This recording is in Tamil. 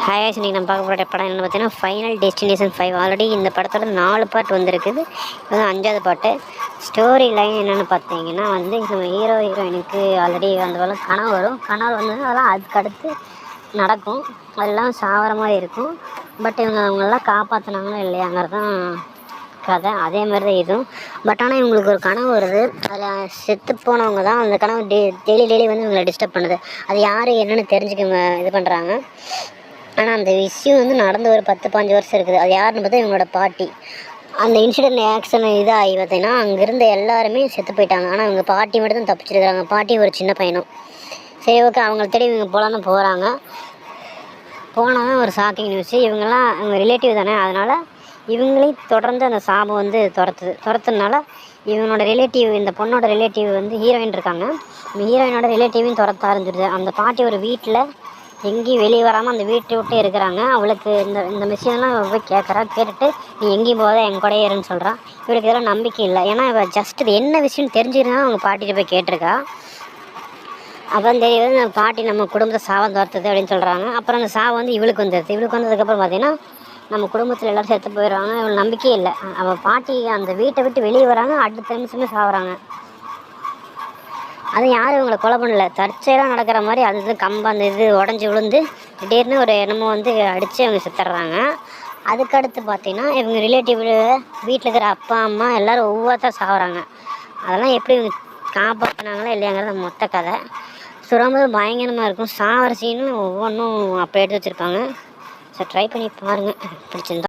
ஹாய் இன்னைக்கு நம்ம பார்க்க போகிற படம் என்னென்னு பார்த்தீங்கன்னா ஃபைனல் டெஸ்டினேஷன் 5. ஆல்ரெடி இந்த படத்தோட 4 பார்ட் வந்திருக்குது. இதுதான் 5வது பாட்டு. ஸ்டோரி லைன் என்னென்னு பார்த்தீங்கன்னா நம்ம ஹீரோயினுக்கு ஆல்ரெடி அந்த போல் கனவு வரும். கனவு வந்தது அதெல்லாம் அதுக்கடுத்து நடக்கும். அதெல்லாம் சாவர மாதிரி இருக்கும். பட் அவங்களெல்லாம் காப்பாற்றினாங்களோ இல்லையாங்கிறது தான் கதை. அதே மாதிரி தான் இதுவும். பட் ஆனால் இவங்களுக்கு ஒரு கனவு வருது. அதில் செத்து போனவங்க தான் அந்த கனவு டெய்லி வந்து இவங்களை டிஸ்டர்ப் பண்ணுது. அது யார் என்னென்னு தெரிஞ்சுக்க இது பண்ணுறாங்க. ஆனால் அந்த விஷயம் நடந்து ஒரு 10-15 வருஷம் இருக்குது. அது யாருன்னு பார்த்தா இவங்களோட பாட்டி. அந்த இன்சிடென்ட் ஆக்சிடென்ட் இதாகி பார்த்தீங்கன்னா அங்கேருந்த எல்லாருமே செத்து போயிட்டாங்க. ஆனால் இவங்க பாட்டி மட்டும் தான் தப்பிச்சிருக்கிறாங்க. பாட்டி ஒரு சின்ன பையனும். சரி, ஓகே, அவங்கள தேடி இவங்க போகலான்னு போகிறாங்க. போனால் தான் ஒரு ஷாக்கிங் நியூஸு. இவங்கெல்லாம் இவங்க ரிலேட்டிவ் தானே, அதனால் இவங்களையும் தொடர்ந்து அந்த சாபம் துரத்துனால இவனோட ரிலேட்டிவ், இந்த பொண்ணோட ரிலேட்டிவ் ஹீரோயின் இருக்காங்க. இந்த ஹீரோயினோட ரிலேட்டிவையும் துரத்த ஆரம்பிச்சிடுது. அந்த பாட்டி ஒரு வீட்டில் எங்கேயும் வெளியே வராமல் அந்த வீட்டை விட்டே இருக்கிறாங்க. அவளுக்கு இந்த விஷயம்லாம் போய் கேட்டுட்டு நீ எங்கேயும் போகாத என் கூடயே இருன்னு சொல்கிறான். இவளுக்கு இதெல்லாம் நம்பிக்கை இல்லை. ஏன்னா இவள் ஜஸ்ட் இது என்ன விஷயம்னு தெரிஞ்சுக்கினா அவங்க பாட்டிகிட்ட போய் கேட்டிருக்கா. அப்புறம் தெரியாது நம்ம பாட்டி நம்ம குடும்பத்தை சாவம் துரத்துது அப்படின்னு சொல்கிறாங்க. அப்புறம் அந்த சாவம் இவளுக்கு வந்துடுது. இவளுக்கு வந்ததுக்கப்புறம் பார்த்தீங்கன்னா நம்ம குடும்பத்தில் எல்லோரும் செத்து போயிடுவாங்க. இவள் நம்பிக்கையே இல்லை. அவள் பாட்டி அந்த வீட்டை விட்டு வெளியே வராங்க, அடுத்த நிமிஷமே சாகுறாங்க. அது யாரும் இவங்களை கொலை பண்ணல, தற்செயலாக நடக்கிற மாதிரி. அது கம்பு அந்த உடஞ்சி விழுந்து திடீர்னு ஒரு என்னமோ அடித்து அவங்க செத்துடுறாங்க. அதுக்கடுத்து பார்த்தீங்கன்னா இவங்க ரிலேட்டிவ் வீட்டில் இருக்கிற அப்பா அம்மா எல்லோரும் ஒவ்வொருத்தர் சாகுறாங்க. அதெல்லாம் எப்படி இவங்க காப்பாற்றினாங்களா இல்லையாங்கிறத மொத்த கதை. ரொம்ப பயங்கரமாக இருக்கும். சாவர சீனும் ஒவ்வொன்றும் அப்போ எடுத்து வச்சுருப்பாங்க. ஸோ ட்ரை பண்ணி பாருங்கள், பிடிச்சிருந்தா.